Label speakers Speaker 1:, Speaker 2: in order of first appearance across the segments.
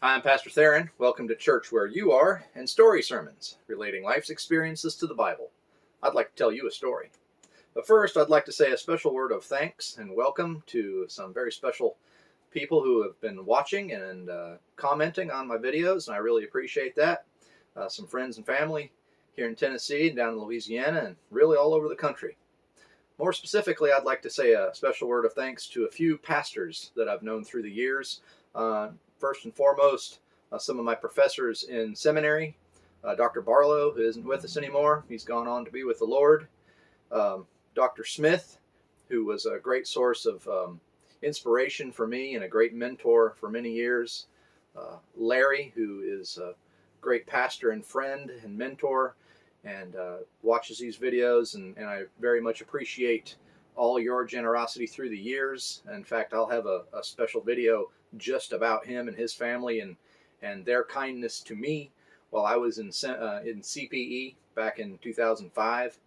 Speaker 1: Hi, I'm Pastor Theron. Welcome to Church Where You Are and Story Sermons, relating life's experiences to the Bible. I'd like to tell you a story. But first, I'd like to say a special word of thanks and welcome to some very special people who have been watching and commenting on my videos, and I really appreciate that. Some friends and family here in Tennessee and down in Louisiana and really all over the country. More specifically, I'd like to say a special word of thanks to a few pastors that I've known through the years. First and foremost, some of my professors in seminary, Dr. Barlow, who isn't with us anymore. He's gone on to be with the Lord. Dr. Smith, who was a great source of inspiration for me and a great mentor for many years. Larry, who is a great pastor and friend and mentor and watches these videos, and I very much appreciate all your generosity through the years. In fact, I'll have a special video just about him and his family and their kindness to me while I was in CPE back in 2005,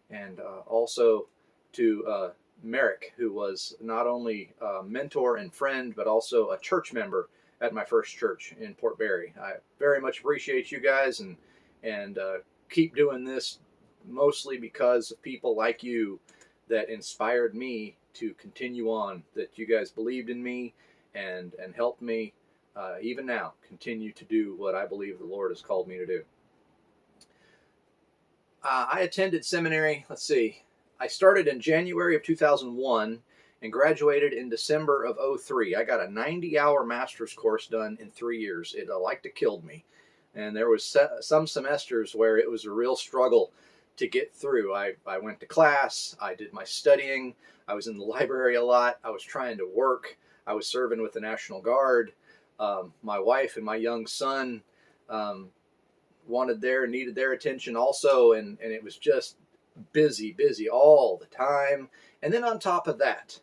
Speaker 1: and also to Merrick, who was not only a mentor and friend but also a church member at my first church in Port Barre. I very much appreciate you guys and keep doing this, mostly because of people like you that inspired me to continue on, that you guys believed in me and helped me even now continue to do what I believe the Lord has called me to do. I attended seminary, I started in January of 2001 and graduated in December of 2003. I got a 90-hour master's course done in 3 years. It like to killed me. And there was some semesters where it was a real struggle to get through. I went to class, I did my studying, I was in the library a lot, I was trying to work, I was serving with the National Guard. My wife and my young son needed their attention also, and it was just busy all the time. And then on top of that,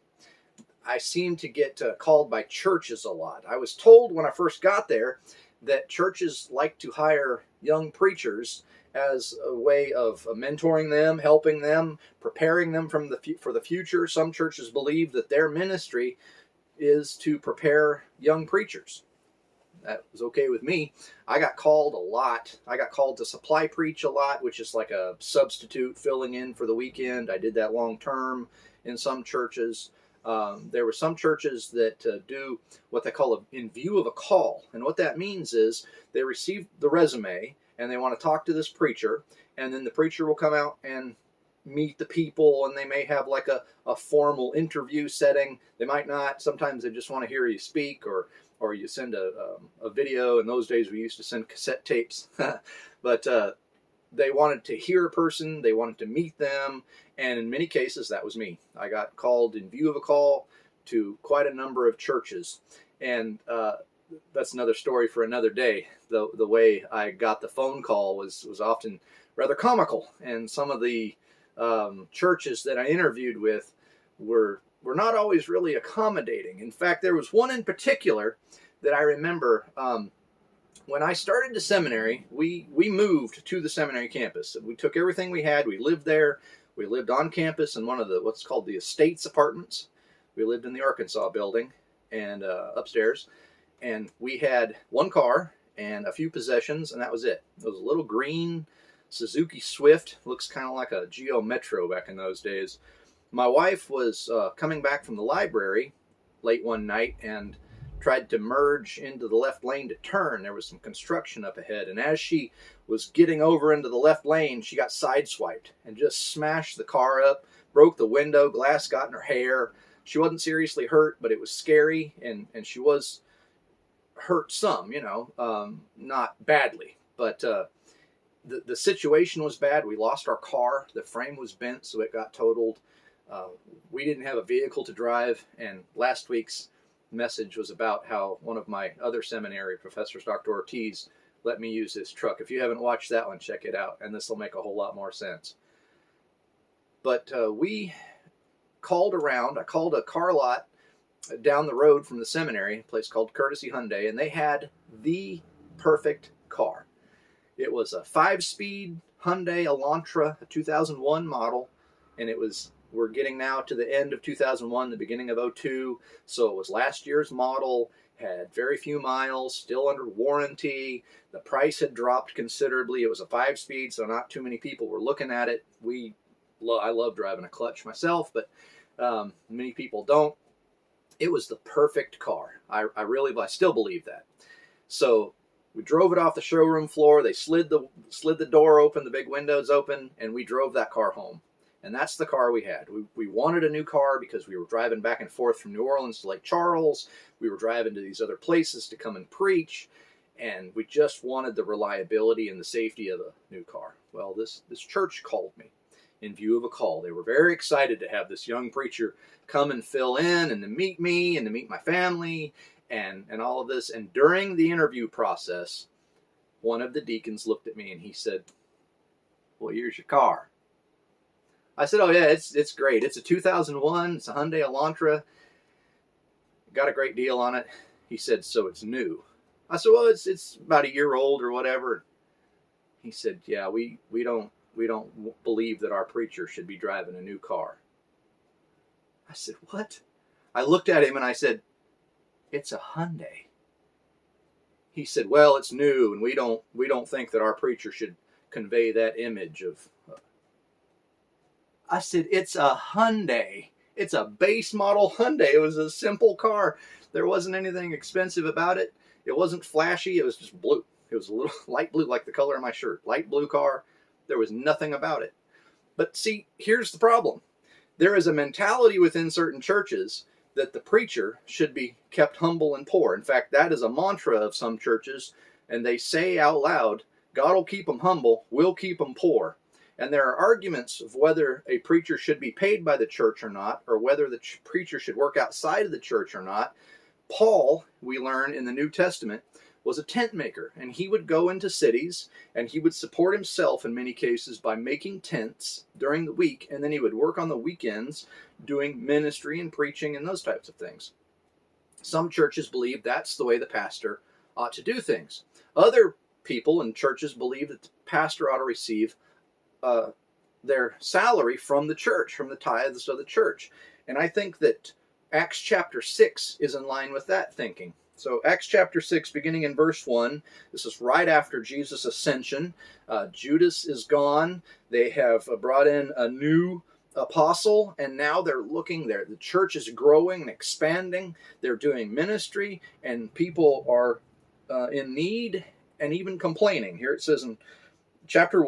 Speaker 1: I seemed to get called by churches a lot. I was told when I first got there that churches like to hire young preachers as a way of mentoring them, helping them, preparing them for the future. Some churches believe that their ministry is to prepare young preachers. That was okay with me. I got called a lot. I got called to supply preach a lot, which is like a substitute filling in for the weekend. I did that long term in some churches. There were some churches that do what they call in view of a call. And what that means is they receive the resume and they want to talk to this preacher, and then the preacher will come out and meet the people, and they may have like a formal interview setting. They might not. Sometimes they just want to hear you speak, or you send a video. In those days we used to send cassette tapes. But they wanted to hear a person, they wanted to meet them, and in many cases that was me. I got called in view of a call to quite a number of churches, and that's another story for another day. The way I got the phone call was often rather comical, and some of the churches that I interviewed with were not always really accommodating. In fact, there was one in particular that I remember. When I started the seminary, we moved to the seminary campus. We took everything we had. We lived there. We lived on campus in one of what's called the Estates apartments. We lived in the Arkansas building and upstairs. And we had one car and a few possessions, and that was it. It was a little green Suzuki Swift. Looks kind of like a Geo Metro back in those days. My wife was coming back from the library late one night and tried to merge into the left lane to turn. There was some construction up ahead, and as she was getting over into the left lane, she got sideswiped and just smashed the car up, broke the window, glass got in her hair. She wasn't seriously hurt, but it was scary, and she was hurt some, not badly. But the situation was bad. We lost our car. The frame was bent, so it got totaled. We didn't have a vehicle to drive, and last week's message was about how one of my other seminary professors, Dr. Ortiz, let me use his truck. If you haven't watched that one, check it out, and this will make a whole lot more sense. But we called around. I called a car lot down the road from the seminary, a place called Courtesy Hyundai, and they had the perfect car. It was a 5-speed Hyundai Elantra, a 2001 model, and it was we're getting now to the end of 2001, the beginning of '02. So it was last year's model, had very few miles, still under warranty. The price had dropped considerably. It was a 5-speed, so not too many people were looking at it. I love driving a clutch myself, but many people don't. It was the perfect car. I still believe that. So we drove it off the showroom floor. They slid the door open, the big windows open, and we drove that car home. And that's the car we had. We wanted a new car because we were driving back and forth from New Orleans to Lake Charles. We were driving to these other places to come and preach. And we just wanted the reliability and the safety of a new car. Well, this church called me in view of a call. They were very excited to have this young preacher come and fill in and to meet me and to meet my family and all of this. And during the interview process, one of the deacons looked at me and he said, "Well, here's your car." I said, "Oh yeah, it's great. It's a 2001. It's a Hyundai Elantra. Got a great deal on it." He said, "So it's new?" I said, "Well, it's about a year old or whatever." He said, "Yeah, we don't believe that our preacher should be driving a new car." I said, "What?" I looked at him and I said, "It's a Hyundai." He said, "Well, it's new, and we don't think that our preacher should convey that image of." I said, "It's a Hyundai. It's a base model Hyundai. It was a simple car. There wasn't anything expensive about it. It wasn't flashy. It was just blue. It was a little light blue, like the color of my shirt. Light blue car. There was nothing about it." But see, here's the problem. There is a mentality within certain churches that the preacher should be kept humble and poor. In fact, that is a mantra of some churches, and they say out loud, God will keep them humble, we'll keep them poor. And there are arguments of whether a preacher should be paid by the church or not, or whether the preacher should work outside of the church or not. Paul, we learn in the New Testament, was a tent maker, and he would go into cities, and he would support himself in many cases by making tents during the week, and then he would work on the weekends doing ministry and preaching and those types of things. Some churches believe that's the way the pastor ought to do things. Other people and churches believe that the pastor ought to receive their salary from the church, from the tithes of the church. And I think that Acts chapter 6 is in line with that thinking. So Acts chapter 6, beginning in verse 1, this is right after Jesus' ascension. Judas is gone. They have brought in a new apostle, and now they're looking there. The church is growing and expanding. They're doing ministry, and people are in need and even complaining. Here it says in chapter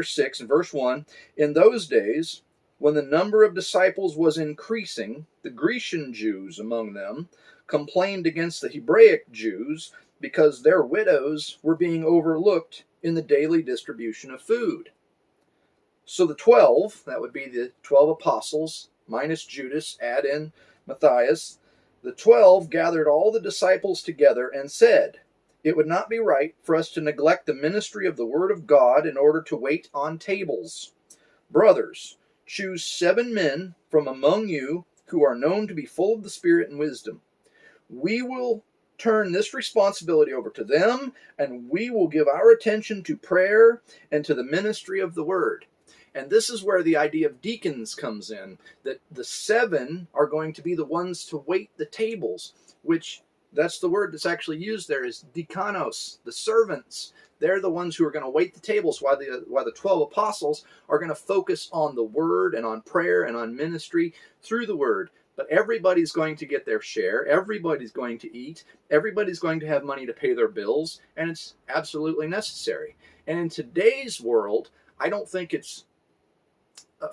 Speaker 1: 6 and verse 1, "In those days, when the number of disciples was increasing, the Grecian Jews among them complained against the Hebraic Jews because their widows were being overlooked in the daily distribution of food. So the 12, that would be the 12 apostles, minus Judas, add in Matthias, the 12 gathered all the disciples together and said, 'It would not be right for us to neglect the ministry of the word of God in order to wait on tables. Brothers, choose 7 men from among you who are known to be full of the Spirit and wisdom. We will turn this responsibility over to them, and we will give our attention to prayer and to the ministry of the word.'" And this is where the idea of deacons comes in, that the 7 are going to be the ones to wait the tables, which that's the word that's actually used there is diakonos, the servants. They're the ones who are going to wait the tables while the 12 apostles are going to focus on the word and on prayer and on ministry through the word. But everybody's going to get their share. Everybody's going to eat. Everybody's going to have money to pay their bills. And it's absolutely necessary. And in today's world, I don't think it's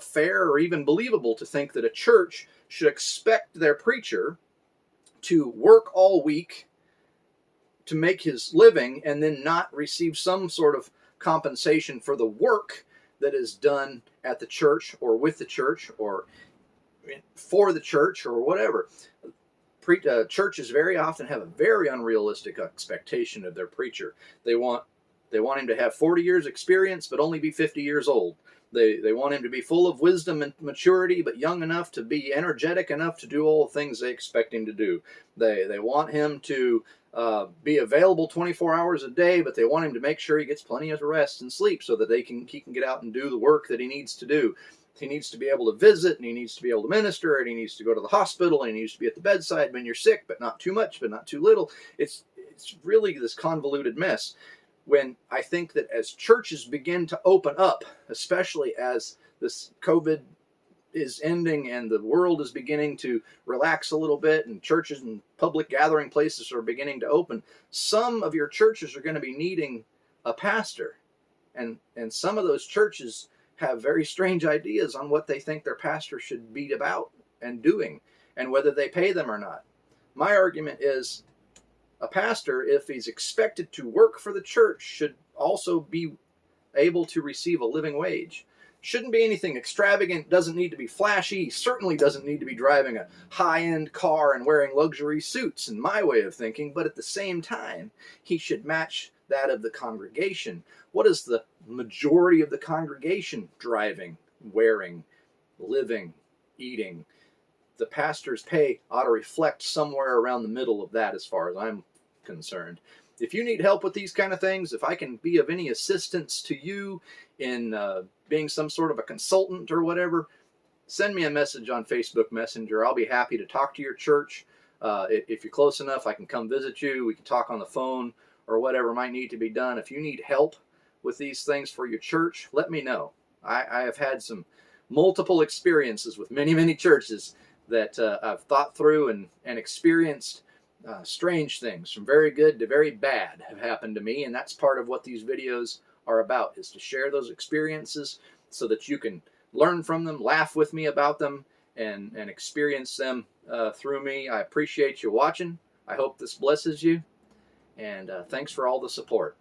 Speaker 1: fair or even believable to think that a church should expect their preacher to work all week to make his living and then not receive some sort of compensation for the work that is done at the church or with the church or for the church or whatever. Churches very often have a very unrealistic expectation of their preacher. They want him to have 40 years experience but only be 50 years old. They want him to be full of wisdom and maturity, but young enough to be energetic enough to do all the things they expect him to do. They want him to be available 24 hours a day, but they want him to make sure he gets plenty of rest and sleep so that he can get out and do the work that he needs to do. He needs to be able to visit, and he needs to be able to minister, and he needs to go to the hospital, and he needs to be at the bedside when you're sick, but not too much, but not too little. It's really this convoluted mess. When I think that as churches begin to open up, especially as this COVID is ending and the world is beginning to relax a little bit, and churches and public gathering places are beginning to open, some of your churches are going to be needing a pastor. And some of those churches have very strange ideas on what they think their pastor should be about and doing, and whether they pay them or not. My argument is a pastor, if he's expected to work for the church, should also be able to receive a living wage. Shouldn't be anything extravagant, doesn't need to be flashy, certainly doesn't need to be driving a high-end car and wearing luxury suits, in my way of thinking, but at the same time, he should match that of the congregation. What is the majority of the congregation driving, wearing, living, eating? The pastor's pay ought to reflect somewhere around the middle of that, as far as I'm concerned. If you need help with these kind of things, if I can be of any assistance to you in being some sort of a consultant or whatever, send me a message on Facebook Messenger. I'll be happy to talk to your church. If you're close enough, I can come visit you. We can talk on the phone or whatever might need to be done. If you need help with these things for your church, let me know. I have had some multiple experiences with many, many churches that I've thought through and experienced. Strange things from very good to very bad have happened to me, and that's part of what these videos are about, is to share those experiences so that you can learn from them, laugh with me about them, and experience them through me. I appreciate you watching. I hope this blesses you, and thanks for all the support.